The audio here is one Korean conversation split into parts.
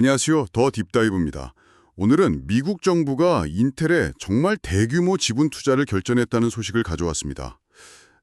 안녕하세요. 더 딥다이브입니다. 오늘은 미국 정부가 인텔에 정말 대규모 지분 투자를 결정했다는 소식을 가져왔습니다.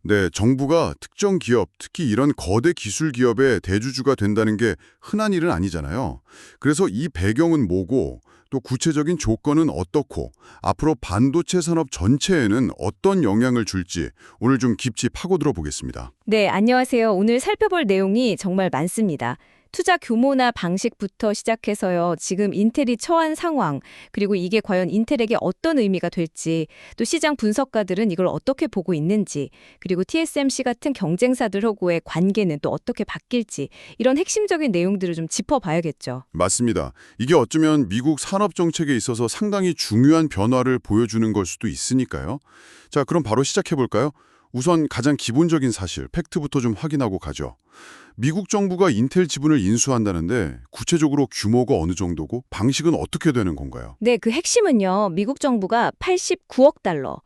네, 정부가 특정 기업, 특히 이런 거대 기술 기업의 대주주가 된다는 게 흔한 일은 아니잖아요. 그래서 이 배경은 뭐고, 또 구체적인 조건은 어떻고, 앞으로 반도체 산업 전체에는 어떤 영향을 줄지 오늘 좀 깊이 파고들어 보겠습니다. 네, 안녕하세요. 오늘 살펴볼 내용이 정말 많습니다. 투자 규모나 방식부터 시작해서요. 지금 인텔이 처한 상황, 그리고 이게 과연 인텔에게 어떤 의미가 될지, 또 시장 분석가들은 이걸 어떻게 보고 있는지, 그리고 TSMC 같은 경쟁사들하고의 관계는 또 어떻게 바뀔지, 이런 핵심적인 내용들을 좀 짚어봐야겠죠. 맞습니다. 이게 어쩌면 미국 산업 정책에 있어서 상당히 중요한 변화를 보여주는 걸 수도 있으니까요. 자, 그럼 바로 시작해 볼까요? 우선 가장 기본적인 사실, 팩트부터 좀 확인하고 가죠. 미국 정부가 인텔 지분을 인수한다는데 구체적으로 규모가 어느 정도고 방식은 어떻게 되는 건가요? 네, 그 핵심은요. 미국 정부가 89억 달러.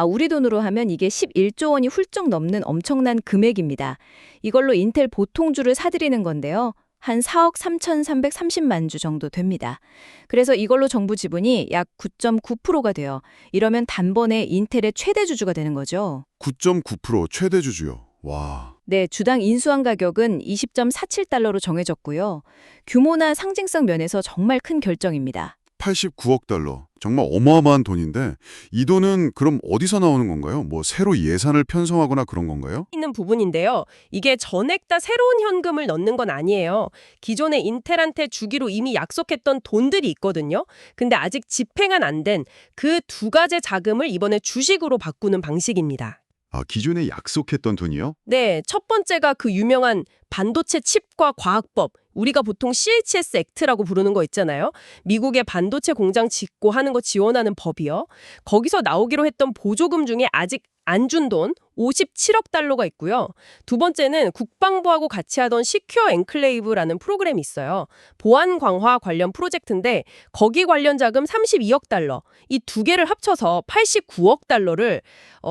우리 돈으로 하면 이게 11조 원이 훌쩍 넘는 엄청난 금액입니다. 이걸로 인텔 보통주를 사들이는 건데요. 한 4억 3,330만 주 정도 됩니다. 그래서 이걸로 정부 지분이 약 9.9%가 돼요. 이러면 단번에 인텔의 최대 주주가 되는 거죠. 9.9% 최대 주주요. 와, 네, 주당 인수한 가격은 20.47달러로 정해졌고요. 규모나 상징성 면에서 정말 큰 결정입니다. 89억 달러. 정말 어마어마한 돈인데 이 돈은 그럼 어디서 나오는 건가요? 뭐 새로 예산을 편성하거나 그런 건가요? 있는 부분인데요. 이게 전액 다 새로운 현금을 넣는 건 아니에요. 기존에 인텔한테 주기로 이미 약속했던 돈들이 있거든요. 근데 아직 집행은 안 된 그 두 가지 자금을 이번에 주식으로 바꾸는 방식입니다. 아, 기존에 약속했던 돈이요? 네, 첫 번째가 그 유명한 반도체 칩과 과학법, 우리가 보통 CHS 액트라고 부르는 거 있잖아요. 미국의 반도체 공장 짓고 하는 거 지원하는 법이요. 거기서 나오기로 했던 보조금 중에 아직 안 준 돈 57억 달러가 있고요. 두 번째는 국방부하고 같이 하던 시큐어 엔클레이브라는 프로그램이 있어요. 보안 강화 관련 프로젝트인데 거기 관련 자금 32억 달러. 이 두 개를 합쳐서 89억 달러를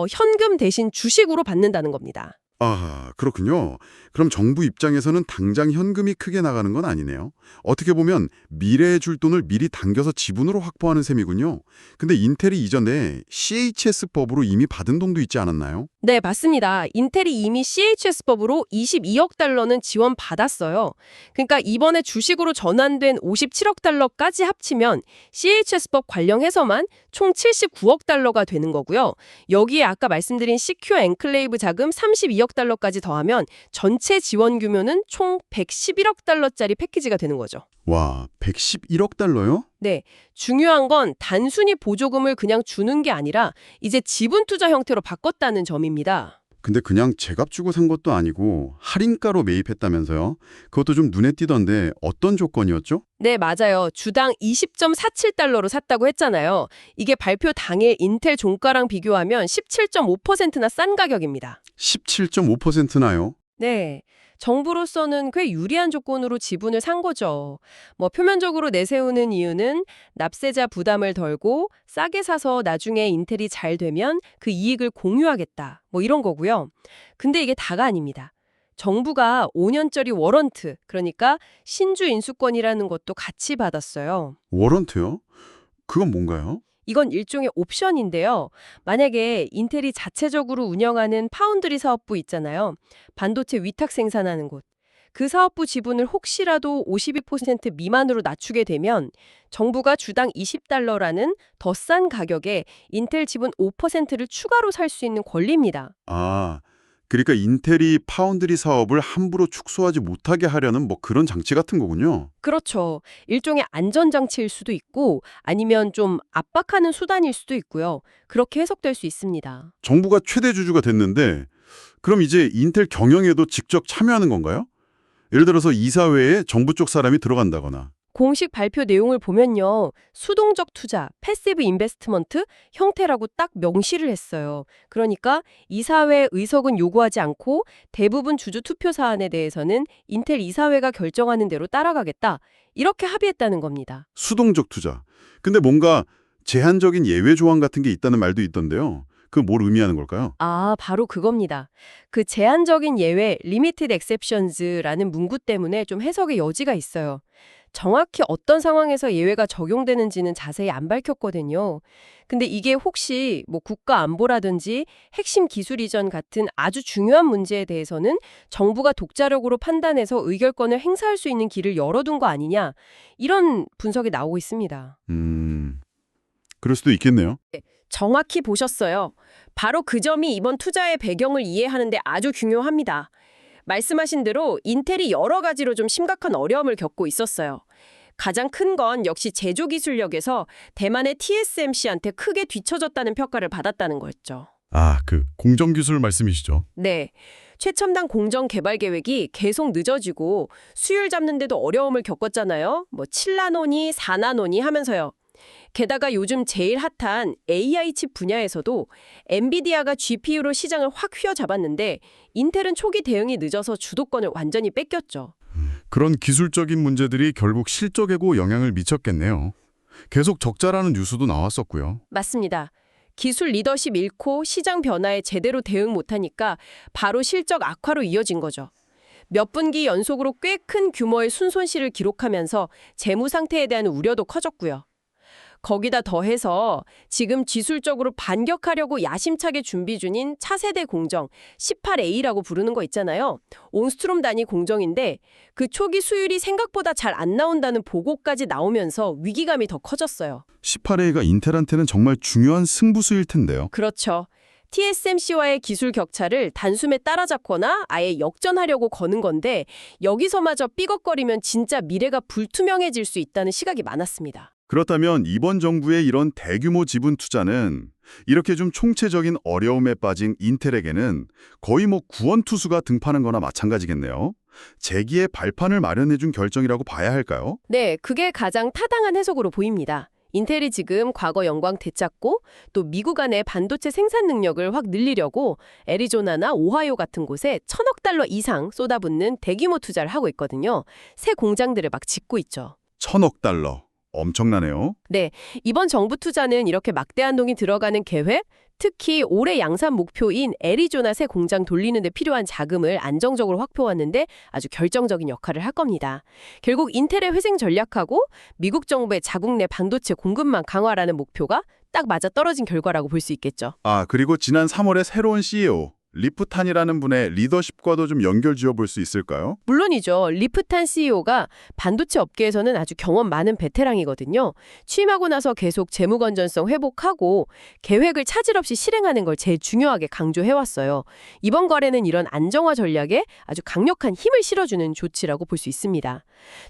현금 대신 주식으로 받는다는 겁니다. 아, 그렇군요. 그럼 정부 입장에서는 당장 현금이 크게 나가는 건 아니네요. 어떻게 보면 미래에 줄 돈을 미리 당겨서 지분으로 확보하는 셈이군요. 근데 인텔이 이전에 CHS법으로 이미 받은 돈도 있지 않았나요? 네, 맞습니다. 인텔이 이미 CHS법으로 22억 달러는 지원받았어요. 그러니까 이번에 주식으로 전환된 57억 달러까지 합치면 CHS법 관련해서만 총 79억 달러가 되는 거고요. 여기에 아까 말씀드린 시큐어 엔클레이브 자금 32억 달러까지 더하면 전체 지원 규모는 총 111억 달러짜리 패키지가 되는 거죠. 와, 111억 달러요? 네, 중요한 건 단순히 보조금을 그냥 주는 게 아니라 이제 지분 투자 형태로 바꿨다는 점입니다. 근데 그냥 제값 주고 산 것도 아니고 할인가로 매입했다면서요? 그것도 좀 눈에 띄던데 어떤 조건이었죠? 네, 맞아요. 주당 20.47달러로 샀다고 했잖아요. 이게 발표 당일 인텔 종가랑 비교하면 17.5%나 싼 가격입니다. 17.5%나요? 네. 정부로서는 꽤 유리한 조건으로 지분을 산 거죠. 표면적으로 내세우는 이유는 납세자 부담을 덜고 싸게 사서 나중에 인텔이 잘 되면 그 이익을 공유하겠다. 이런 거고요. 근데 이게 다가 아닙니다. 정부가 5년짜리 워런트, 그러니까 신주 인수권이라는 것도 같이 받았어요. 워런트요? 그건 뭔가요? 이건 일종의 옵션인데요. 만약에 인텔이 자체적으로 운영하는 파운드리 사업부 있잖아요. 반도체 위탁 생산하는 곳. 그 사업부 지분을 혹시라도 52% 미만으로 낮추게 되면 정부가 주당 20달러라는 더 싼 가격에 인텔 지분 5%를 추가로 살 수 있는 권리입니다. 아, 그러니까 인텔이 파운드리 사업을 함부로 축소하지 못하게 하려는 뭐 그런 장치 같은 거군요. 그렇죠. 일종의 안전장치일 수도 있고 아니면 좀 압박하는 수단일 수도 있고요. 그렇게 해석될 수 있습니다. 정부가 최대 주주가 됐는데 그럼 이제 인텔 경영에도 직접 참여하는 건가요? 예를 들어서 이사회에 정부 쪽 사람이 들어간다거나. 공식 발표 내용을 보면요. 수동적 투자, 패시브 인베스트먼트 형태라고 딱 명시를 했어요. 그러니까 이사회 의석은 요구하지 않고 대부분 주주 투표 사안에 대해서는 인텔 이사회가 결정하는 대로 따라가겠다. 이렇게 합의했다는 겁니다. 수동적 투자. 근데 뭔가 제한적인 예외 조항 같은 게 있다는 말도 있던데요. 그 뭘 의미하는 걸까요? 바로 그겁니다. 그 제한적인 예외, limited exceptions라는 문구 때문에 좀 해석의 여지가 있어요. 정확히 어떤 상황에서 예외가 적용되는지는 자세히 안 밝혔거든요. 근데 이게 혹시 뭐 국가 안보라든지 핵심 기술 이전 같은 아주 중요한 문제에 대해서는 정부가 독자적으로 판단해서 의결권을 행사할 수 있는 길을 열어둔 거 아니냐, 이런 분석이 나오고 있습니다. 그럴 수도 있겠네요. 정확히 보셨어요. 바로 그 점이 이번 투자의 배경을 이해하는데 아주 중요합니다. 말씀하신 대로 인텔이 여러 가지로 좀 심각한 어려움을 겪고 있었어요. 가장 큰 건 역시 제조 기술력에서 대만의 TSMC한테 크게 뒤처졌다는 평가를 받았다는 거였죠. 아, 그 공정기술 말씀이시죠? 네. 최첨단 공정 개발 계획이 계속 늦어지고 수율 잡는데도 어려움을 겪었잖아요. 뭐 7나노니 4나노니 하면서요. 게다가 요즘 제일 핫한 AI 칩 분야에서도 엔비디아가 GPU로 시장을 확 휘어잡았는데 인텔은 초기 대응이 늦어서 주도권을 완전히 뺏겼죠. 그런 기술적인 문제들이 결국 실적에고 영향을 미쳤겠네요. 계속 적자라는 뉴스도 나왔었고요. 맞습니다. 기술 리더십 잃고 시장 변화에 제대로 대응 못하니까 바로 실적 악화로 이어진 거죠. 몇 분기 연속으로 꽤 큰 규모의 순손실을 기록하면서 재무 상태에 대한 우려도 커졌고요. 거기다 더해서 지금 기술적으로 반격하려고 야심차게 준비 중인 차세대 공정 18A라고 부르는 거 있잖아요. 옹스트롬 단위 공정인데 그 초기 수율이 생각보다 잘 안 나온다는 보고까지 나오면서 위기감이 더 커졌어요. 18A가 인텔한테는 정말 중요한 승부수일 텐데요. 그렇죠. TSMC와의 기술 격차를 단숨에 따라잡거나 아예 역전하려고 거는 건데 여기서마저 삐걱거리면 진짜 미래가 불투명해질 수 있다는 시각이 많았습니다. 그렇다면 이번 정부의 이런 대규모 지분 투자는 이렇게 좀 총체적인 어려움에 빠진 인텔에게는 거의 뭐 구원투수가 등판한 거나 마찬가지겠네요. 재기의 발판을 마련해준 결정이라고 봐야 할까요? 네, 그게 가장 타당한 해석으로 보입니다. 인텔이 지금 과거 영광 되찾고 또 미국 안의 반도체 생산 능력을 확 늘리려고 애리조나나 오하이오 같은 곳에 1,000억 달러 이상 쏟아붓는 대규모 투자를 하고 있거든요. 새 공장들을 막 짓고 있죠. 1,000억 달러. 엄청나네요. 네, 이번 정부 투자는 이렇게 막대한 돈이 들어가는 계획, 특히 올해 양산 목표인 애리조나 새 공장 돌리는 데 필요한 자금을 안정적으로 확보하는데 아주 결정적인 역할을 할 겁니다. 결국 인텔의 회생 전략하고 미국 정부의 자국 내 반도체 공급망 강화라는 목표가 딱 맞아떨어진 결과라고 볼 수 있겠죠. 아, 그리고 지난 3월에 새로운 CEO, 리프탄이라는 분의 리더십과도 좀 연결 지어볼 수 있을까요? 물론이죠. 리프탄 CEO가 반도체 업계에서는 아주 경험 많은 베테랑이거든요. 취임하고 나서 계속 재무 건전성 회복하고 계획을 차질 없이 실행하는 걸 제일 중요하게 강조해왔어요. 이번 거래는 이런 안정화 전략에 아주 강력한 힘을 실어주는 조치라고 볼 수 있습니다.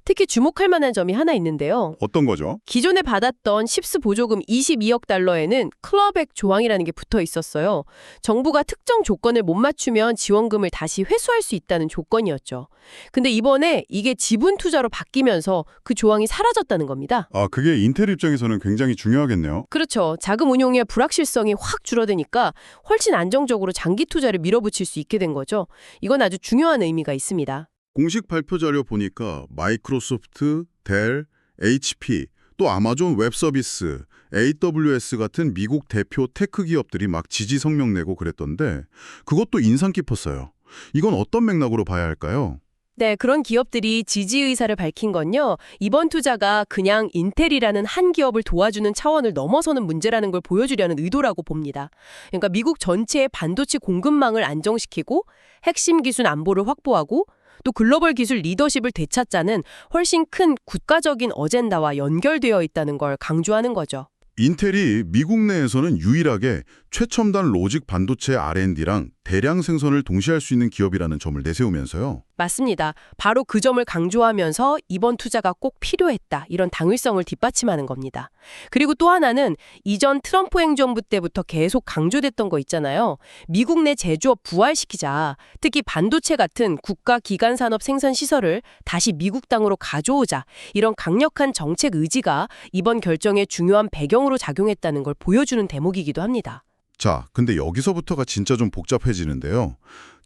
특히 주목할 만한 점이 하나 있는데요. 어떤 거죠? 기존에 받았던 칩스 보조금 22억 달러에는 클러백 조항이라는 게 붙어 있었어요. 정부가 특정 조건을 못 맞추면 지원금을 다시 회수할 수 있다는 조건이었죠. 근데 이번에 이게 지분 투자로 바뀌면서 그 조항이 사라졌다는 겁니다. 아, 그게 인텔 입장에서는 굉장히 중요하겠네요. 그렇죠. 자금 운용의 불확실성이 확 줄어드니까 훨씬 안정적으로 장기 투자를 밀어붙일 수 있게 된 거죠. 이건 아주 중요한 의미가 있습니다. 공식 발표 자료 보니까 마이크로소프트, 델, HP, 또 아마존 웹서비스, AWS 같은 미국 대표 테크 기업들이 막 지지 성명 내고 그랬던데 그것도 인상 깊었어요. 이건 어떤 맥락으로 봐야 할까요? 네, 그런 기업들이 지지 의사를 밝힌 건요. 이번 투자가 그냥 인텔이라는 한 기업을 도와주는 차원을 넘어서는 문제라는 걸 보여주려는 의도라고 봅니다. 그러니까 미국 전체의 반도체 공급망을 안정시키고 핵심 기술 안보를 확보하고 또 글로벌 기술 리더십을 되찾자는 훨씬 큰 국가적인 어젠다와 연결되어 있다는 걸 강조하는 거죠. 인텔이 미국 내에서는 유일하게 최첨단 로직 반도체 R&D랑 대량 생산을 동시에 할 수 있는 기업이라는 점을 내세우면서요. 맞습니다. 바로 그 점을 강조하면서 이번 투자가 꼭 필요했다. 이런 당위성을 뒷받침하는 겁니다. 그리고 또 하나는 이전 트럼프 행정부 때부터 계속 강조됐던 거 있잖아요. 미국 내 제조업 부활시키자. 특히 반도체 같은 국가 기간 산업 생산 시설을 다시 미국 땅으로 가져오자. 이런 강력한 정책 의지가 이번 결정의 중요한 배경으로 작용했다는 걸 보여주는 대목이기도 합니다. 자, 근데 여기서부터가 진짜 좀 복잡해지는데요.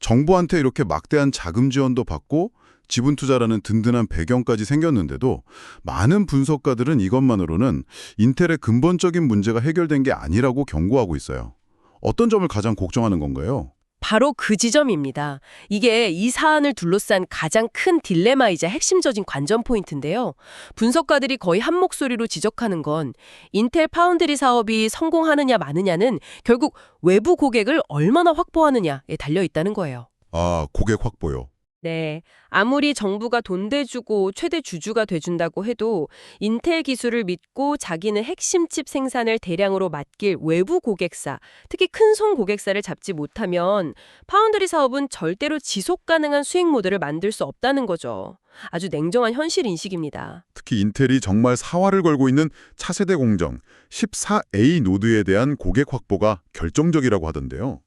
정부한테 이렇게 막대한 자금 지원도 받고 지분 투자라는 든든한 배경까지 생겼는데도 많은 분석가들은 이것만으로는 인텔의 근본적인 문제가 해결된 게 아니라고 경고하고 있어요. 어떤 점을 가장 걱정하는 건가요? 바로 그 지점입니다. 이게 이 사안을 둘러싼 가장 큰 딜레마이자 핵심적인 관전 포인트인데요. 분석가들이 거의 한 목소리로 지적하는 건 인텔 파운드리 사업이 성공하느냐 마느냐는 결국 외부 고객을 얼마나 확보하느냐에 달려 있다는 거예요. 아, 고객 확보요. 네. 아무리 정부가 돈 대주고 최대 주주가 돼준다고 해도 인텔 기술을 믿고 자기는 핵심 칩 생산을 대량으로 맡길 외부 고객사, 특히 큰손 고객사를 잡지 못하면 파운드리 사업은 절대로 지속 가능한 수익 모델을 만들 수 없다는 거죠. 아주 냉정한 현실 인식입니다. 특히 인텔이 정말 사활을 걸고 있는 차세대 공정 14A 노드에 대한 고객 확보가 결정적이라고 하던데요.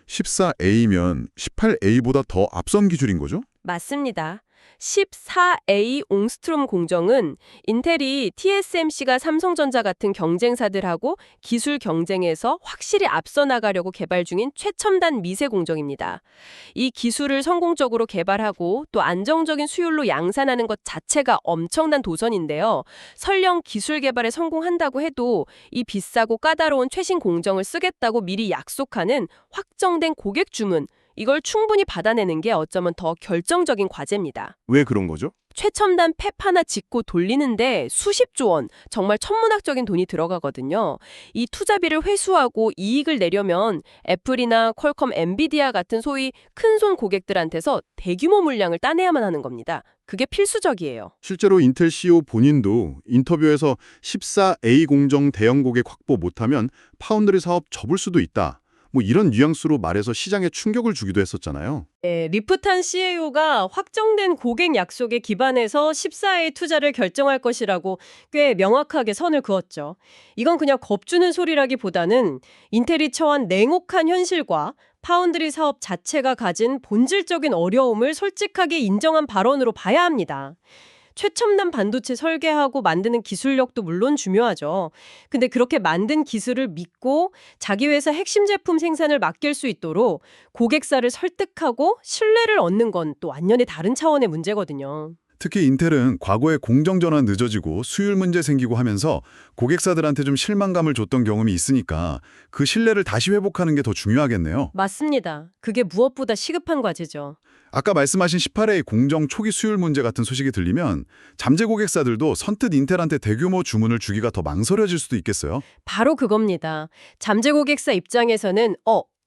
14A면 18A보다 더 앞선 기술인 거죠? 맞습니다. 14A 옹스트롬 공정은 인텔이 TSMC가 삼성전자 같은 경쟁사들하고 기술 경쟁에서 확실히 앞서 나가려고 개발 중인 최첨단 미세 공정입니다. 이 기술을 성공적으로 개발하고 또 안정적인 수율로 양산하는 것 자체가 엄청난 도전인데요. 설령 기술 개발에 성공한다고 해도 이 비싸고 까다로운 최신 공정을 쓰겠다고 미리 약속하는 확정된 고객 주문, 이걸 충분히 받아내는 게 어쩌면 더 결정적인 과제입니다. 왜 그런 거죠? 최첨단 팹 하나 짓고 돌리는데 수십조 원, 정말 천문학적인 돈이 들어가거든요. 이 투자비를 회수하고 이익을 내려면 애플이나 퀄컴, 엔비디아 같은 소위 큰손 고객들한테서 대규모 물량을 따내야만 하는 겁니다. 그게 필수적이에요. 실제로 인텔 CEO 본인도 인터뷰에서 14A 공정 대형 고객 확보 못하면 파운드리 사업 접을 수도 있다. 뭐 이런 뉘앙스로 말해서 시장에 충격을 주기도 했었잖아요. 네, 리프탄 CEO가 확정된 고객 약속에 기반해서 14의 투자를 결정할 것이라고 꽤 명확하게 선을 그었죠. 이건 그냥 겁주는 소리라기보다는 인텔이 처한 냉혹한 현실과 파운드리 사업 자체가 가진 본질적인 어려움을 솔직하게 인정한 발언으로 봐야 합니다. 최첨단 반도체 설계하고 만드는 기술력도 물론 중요하죠. 근데 그렇게 만든 기술을 믿고 자기 회사 핵심 제품 생산을 맡길 수 있도록 고객사를 설득하고 신뢰를 얻는 건 또 완전히 다른 차원의 문제거든요. 특히 인텔은 과거에 공정 전환 늦어지고 수율 문제 생기고 하면서 고객사들한테 좀 실망감을 줬던 경험이 있으니까 그 신뢰를 다시 회복하는 게 더 중요하겠네요. 맞습니다. 그게 무엇보다 시급한 과제죠. 아까 말씀하신 18A 공정 초기 수율 문제 같은 소식이 들리면 잠재 고객사들도 선뜻 인텔한테 대규모 주문을 주기가 더 망설여질 수도 있겠어요. 바로 그겁니다. 잠재 고객사 입장에서는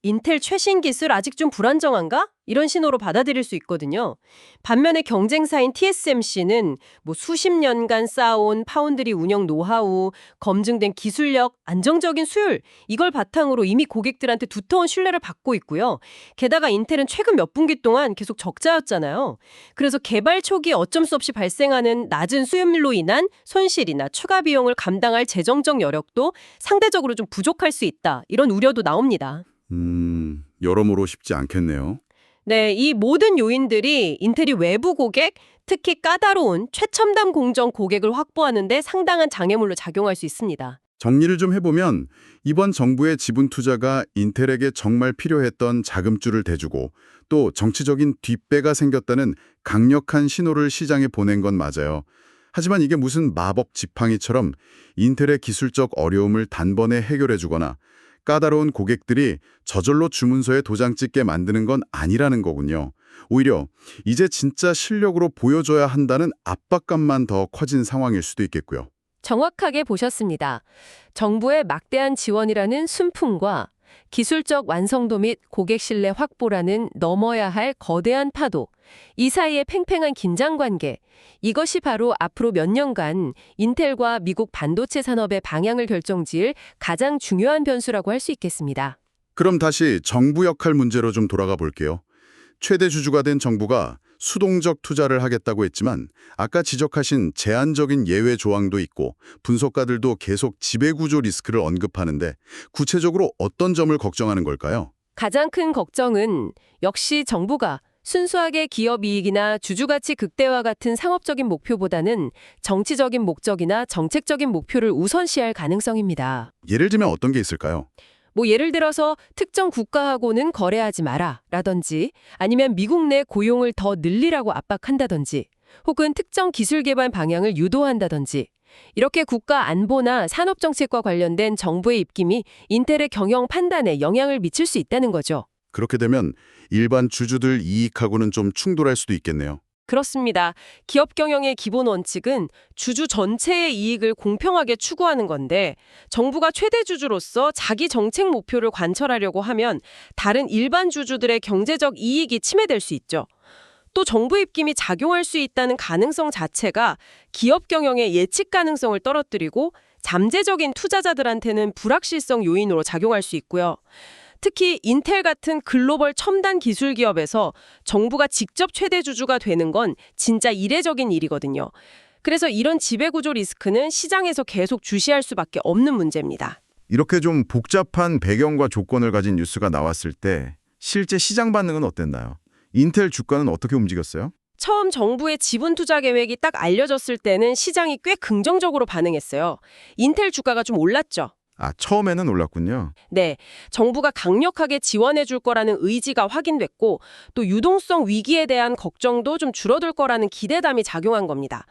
인텔 최신 기술 아직 좀 불안정한가? 이런 신호로 받아들일 수 있거든요. 반면에 경쟁사인 TSMC는 수십 년간 쌓아온 파운드리 운영 노하우, 검증된 기술력, 안정적인 수율, 이걸 바탕으로 이미 고객들한테 두터운 신뢰를 받고 있고요. 게다가 인텔은 최근 몇 분기 동안 계속 적자였잖아요. 그래서 개발 초기에 어쩔 수 없이 발생하는 낮은 수익률로 인한 손실이나 추가 비용을 감당할 재정적 여력도 상대적으로 좀 부족할 수 있다. 이런 우려도 나옵니다. 여러모로 쉽지 않겠네요. 네, 이 모든 요인들이 인텔이 외부 고객, 특히 까다로운 최첨단 공정 고객을 확보하는 데 상당한 장애물로 작용할 수 있습니다. 정리를 좀 해보면 이번 정부의 지분 투자가 인텔에게 정말 필요했던 자금줄을 대주고 또 정치적인 뒷배가 생겼다는 강력한 신호를 시장에 보낸 건 맞아요. 하지만 이게 무슨 마법 지팡이처럼 인텔의 기술적 어려움을 단번에 해결해주거나 까다로운 고객들이 저절로 주문서에 도장 찍게 만드는 건 아니라는 거군요. 오히려 이제 진짜 실력으로 보여줘야 한다는 압박감만 더 커진 상황일 수도 있겠고요. 정확하게 보셨습니다. 정부의 막대한 지원이라는 순풍과 기술적 완성도 및 고객 신뢰 확보라는 넘어야 할 거대한 파도, 이 사이의 팽팽한 긴장관계, 이것이 바로 앞으로 몇 년간 인텔과 미국 반도체 산업의 방향을 결정지을 가장 중요한 변수라고 할 수 있겠습니다. 그럼 다시 정부 역할 문제로 좀 돌아가 볼게요. 최대 주주가 된 정부가 수동적 투자를 하겠다고 했지만 아까 지적하신 제한적인 예외 조항도 있고 분석가들도 계속 지배구조 리스크를 언급하는데 구체적으로 어떤 점을 걱정하는 걸까요? 가장 큰 걱정은 역시 정부가 순수하게 기업 이익이나 주주가치 극대화 같은 상업적인 목표보다는 정치적인 목적이나 정책적인 목표를 우선시할 가능성입니다. 예를 들면 어떤 게 있을까요? 예를 들어서 특정 국가하고는 거래하지 마라 라든지 아니면 미국 내 고용을 더 늘리라고 압박한다든지 혹은 특정 기술 개발 방향을 유도한다든지 이렇게 국가 안보나 산업 정책과 관련된 정부의 입김이 인텔의 경영 판단에 영향을 미칠 수 있다는 거죠. 그렇게 되면 일반 주주들 이익하고는 좀 충돌할 수도 있겠네요. 그렇습니다. 기업 경영의 기본 원칙은 주주 전체의 이익을 공평하게 추구하는 건데 정부가 최대 주주로서 자기 정책 목표를 관철하려고 하면 다른 일반 주주들의 경제적 이익이 침해될 수 있죠. 또 정부 입김이 작용할 수 있다는 가능성 자체가 기업 경영의 예측 가능성을 떨어뜨리고 잠재적인 투자자들한테는 불확실성 요인으로 작용할 수 있고요. 특히 인텔 같은 글로벌 첨단 기술 기업에서 정부가 직접 최대 주주가 되는 건 진짜 이례적인 일이거든요. 그래서 이런 지배구조 리스크는 시장에서 계속 주시할 수밖에 없는 문제입니다. 이렇게 좀 복잡한 배경과 조건을 가진 뉴스가 나왔을 때 실제 시장 반응은 어땠나요? 인텔 주가는 어떻게 움직였어요? 처음 정부의 지분 투자 계획이 딱 알려졌을 때는 시장이 꽤 긍정적으로 반응했어요. 인텔 주가가 좀 올랐죠. 처음에는 올랐군요. 네, 정부가 강력하게 지원해 줄 거라는 의지가 확인됐고 또 유동성 위기에 대한 걱정도 좀 줄어들 거라는 기대감이 작용한 겁니다.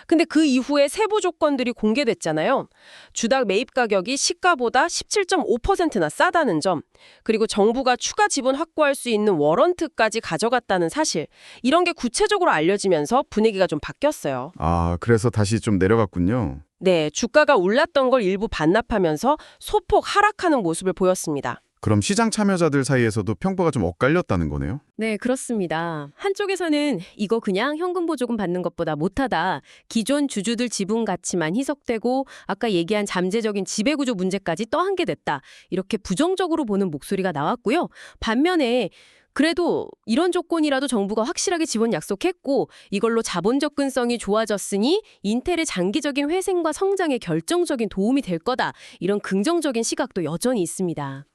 근데 그 이후에 세부 조건들이 공개됐잖아요. 주당 매입 가격이 시가보다 17.5%나 싸다는 점, 그리고 정부가 추가 지분 확보할 수 있는 워런트까지 가져갔다는 사실, 이런 게 구체적으로 알려지면서 분위기가 좀 바뀌었어요. 그래서 다시 좀 내려갔군요. 네, 주가가 올랐던 걸 일부 반납하면서 소폭 하락하는 모습을 보였습니다. 그럼 시장 참여자들 사이에서도 평가가 좀 엇갈렸다는 거네요? 네, 그렇습니다. 한쪽에서는 이거 그냥 현금 보조금 받는 것보다 못하다. 기존 주주들 지분 가치만 희석되고 아까 얘기한 잠재적인 지배구조 문제까지 떠안게 됐다. 이렇게 부정적으로 보는 목소리가 나왔고요. 반면에 그래도 이런 조건이라도 정부가 확실하게 지원 약속했고 이걸로 자본 접근성이 좋아졌으니 인텔의 장기적인 회생과 성장에 결정적인 도움이 될 거다. 이런 긍정적인 시각도 여전히 있습니다.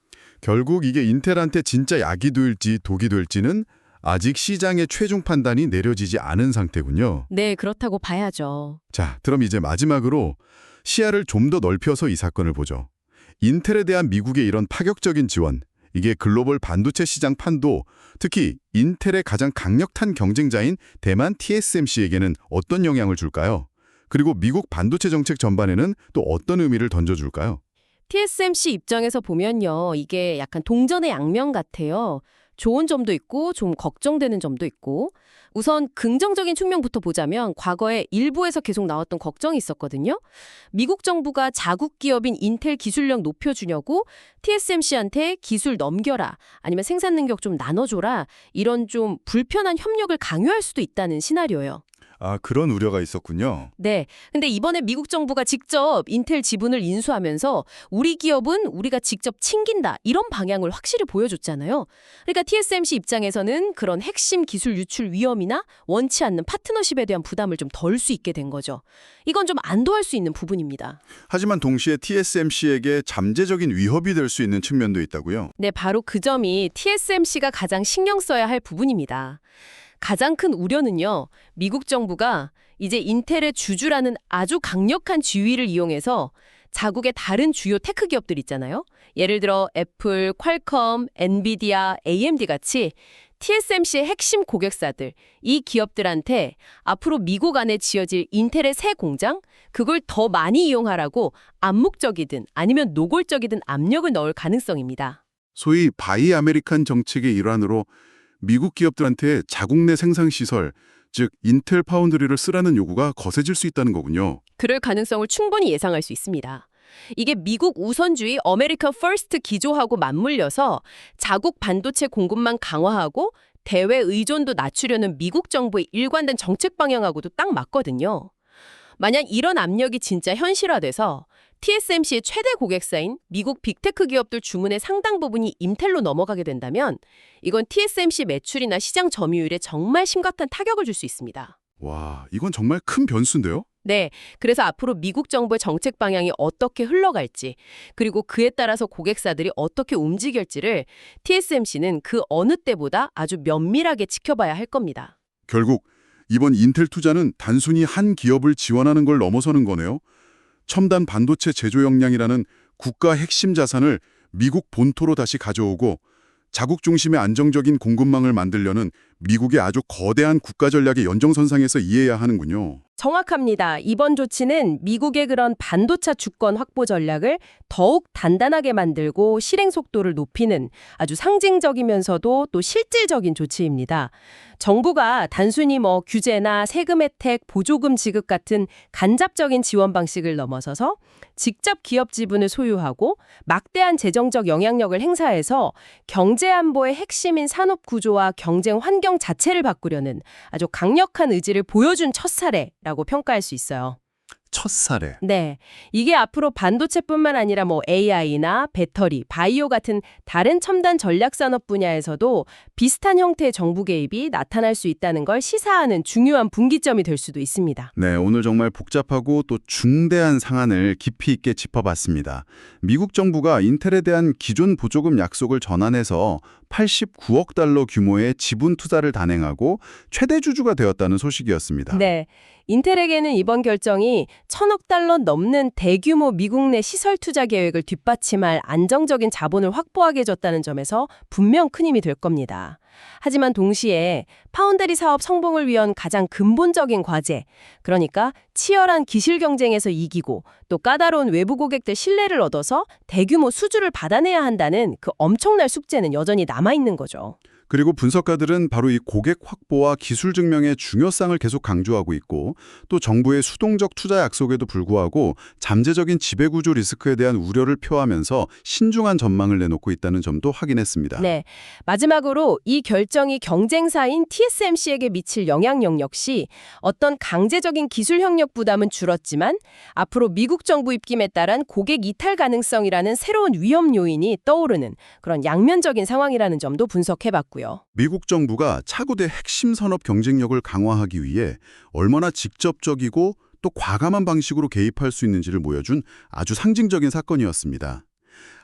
결국 이게 인텔한테 진짜 약이 될지 독이 될지는 아직 시장의 최종 판단이 내려지지 않은 상태군요. 네, 그렇다고 봐야죠. 자, 그럼 이제 마지막으로 시야를 좀 더 넓혀서 이 사건을 보죠. 인텔에 대한 미국의 이런 파격적인 지원, 이게 글로벌 반도체 시장 판도, 특히 인텔의 가장 강력한 경쟁자인 대만 TSMC에게는 어떤 영향을 줄까요? 그리고 미국 반도체 정책 전반에는 또 어떤 의미를 던져줄까요? TSMC 입장에서 보면요. 이게 약간 동전의 양면 같아요. 좋은 점도 있고 좀 걱정되는 점도 있고. 우선 긍정적인 측면부터 보자면 과거에 일부에서 계속 나왔던 걱정이 있었거든요. 미국 정부가 자국 기업인 인텔 기술력 높여주려고 TSMC한테 기술 넘겨라, 아니면 생산 능력 좀 나눠줘라, 이런 좀 불편한 협력을 강요할 수도 있다는 시나리오예요. 그런 우려가 있었군요. 네. 근데 이번에 미국 정부가 직접 인텔 지분을 인수하면서 우리 기업은 우리가 직접 챙긴다, 이런 방향을 확실히 보여줬잖아요. 그러니까 TSMC 입장에서는 그런 핵심 기술 유출 위험이나 원치 않는 파트너십에 대한 부담을 좀 덜 수 있게 된 거죠. 이건 좀 안도할 수 있는 부분입니다. 하지만 동시에 TSMC에게 잠재적인 위협이 될 수 있는 측면도 있다고요? 네, 바로 그 점이 TSMC가 가장 신경 써야 할 부분입니다. 가장 큰 우려는요, 미국 정부가 이제 인텔의 주주라는 아주 강력한 지위를 이용해서 자국의 다른 주요 테크 기업들 있잖아요. 예를 들어 애플, 퀄컴, 엔비디아, AMD 같이 TSMC의 핵심 고객사들, 이 기업들한테 앞으로 미국 안에 지어질 인텔의 새 공장, 그걸 더 많이 이용하라고 암묵적이든 아니면 노골적이든 압력을 넣을 가능성입니다. 소위 바이 아메리칸 정책의 일환으로 미국 기업들한테 자국 내 생산시설, 즉 인텔 파운드리를 쓰라는 요구가 거세질 수 있다는 거군요. 그럴 가능성을 충분히 예상할 수 있습니다. 이게 미국 우선주의 어메리카 퍼스트 기조하고 맞물려서 자국 반도체 공급만 강화하고 대외 의존도 낮추려는 미국 정부의 일관된 정책 방향하고도 딱 맞거든요. 만약 이런 압력이 진짜 현실화돼서 TSMC의 최대 고객사인 미국 빅테크 기업들 주문의 상당 부분이 인텔로 넘어가게 된다면 이건 TSMC 매출이나 시장 점유율에 정말 심각한 타격을 줄 수 있습니다. 와, 이건 정말 큰 변수인데요? 네, 그래서 앞으로 미국 정부의 정책 방향이 어떻게 흘러갈지, 그리고 그에 따라서 고객사들이 어떻게 움직일지를 TSMC는 그 어느 때보다 아주 면밀하게 지켜봐야 할 겁니다. 결국 이번 인텔 투자는 단순히 한 기업을 지원하는 걸 넘어서는 거네요. 첨단 반도체 제조 역량이라는 국가 핵심 자산을 미국 본토로 다시 가져오고 자국 중심의 안정적인 공급망을 만들려는 미국의 아주 거대한 국가 전략의 연장선상에서 이해해야 하는군요. 정확합니다. 이번 조치는 미국의 그런 반도체 주권 확보 전략을 더욱 단단하게 만들고 실행 속도를 높이는 아주 상징적이면서도 또 실질적인 조치입니다. 정부가 단순히 규제나 세금 혜택, 보조금 지급 같은 간접적인 지원 방식을 넘어서서 직접 기업 지분을 소유하고 막대한 재정적 영향력을 행사해서 경제 안보의 핵심인 산업 구조와 경쟁 환경 자체를 바꾸려는 아주 강력한 의지를 보여준 첫 사례라고 평가할 수 있어요. 첫 사례. 네. 이게 앞으로 반도체뿐만 아니라 AI나 배터리, 바이오 같은 다른 첨단 전략 산업 분야에서도 비슷한 형태의 정부 개입이 나타날 수 있다는 걸 시사하는 중요한 분기점이 될 수도 있습니다. 네, 오늘 정말 복잡하고 또 중대한 상한을 깊이 있게 짚어봤습니다. 미국 정부가 인텔에 대한 기존 보조금 약속을 전환해서 89억 달러 규모의 지분 투자를 단행하고 최대 주주가 되었다는 소식이었습니다. 네. 인텔에게는 이번 결정이 1,000억 달러 넘는 대규모 미국 내 시설 투자 계획을 뒷받침할 안정적인 자본을 확보하게 해줬다는 점에서 분명 큰 힘이 될 겁니다. 하지만 동시에 파운드리 사업 성공을 위한 가장 근본적인 과제, 그러니까 치열한 기술 경쟁에서 이기고 또 까다로운 외부 고객들 신뢰를 얻어서 대규모 수주를 받아내야 한다는 그 엄청난 숙제는 여전히 남아있는 거죠. 그리고 분석가들은 바로 이 고객 확보와 기술 증명의 중요성을 계속 강조하고 있고 또 정부의 수동적 투자 약속에도 불구하고 잠재적인 지배구조 리스크에 대한 우려를 표하면서 신중한 전망을 내놓고 있다는 점도 확인했습니다. 네. 마지막으로 이 결정이 경쟁사인 TSMC에게 미칠 영향력 역시 어떤 강제적인 기술 협력 부담은 줄었지만 앞으로 미국 정부 입김에 따른 고객 이탈 가능성이라는 새로운 위험 요인이 떠오르는 그런 양면적인 상황이라는 점도 분석해봤고요. 미국 정부가 차고대 핵심 산업 경쟁력을 강화하기 위해 얼마나 직접적이고 또 과감한 방식으로 개입할 수 있는지를 보여준 아주 상징적인 사건이었습니다.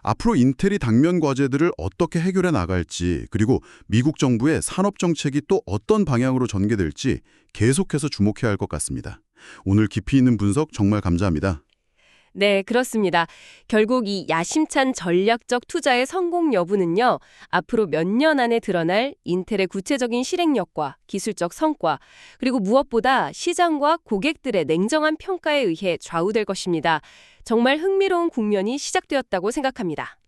앞으로 인텔이 당면 과제들을 어떻게 해결해 나갈지 그리고 미국 정부의 산업 정책이 또 어떤 방향으로 전개될지 계속해서 주목해야 할 것 같습니다. 오늘 깊이 있는 분석 정말 감사합니다. 네, 그렇습니다. 결국 이 야심찬 전략적 투자의 성공 여부는요, 앞으로 몇 년 안에 드러날 인텔의 구체적인 실행력과 기술적 성과, 그리고 무엇보다 시장과 고객들의 냉정한 평가에 의해 좌우될 것입니다. 정말 흥미로운 국면이 시작되었다고 생각합니다.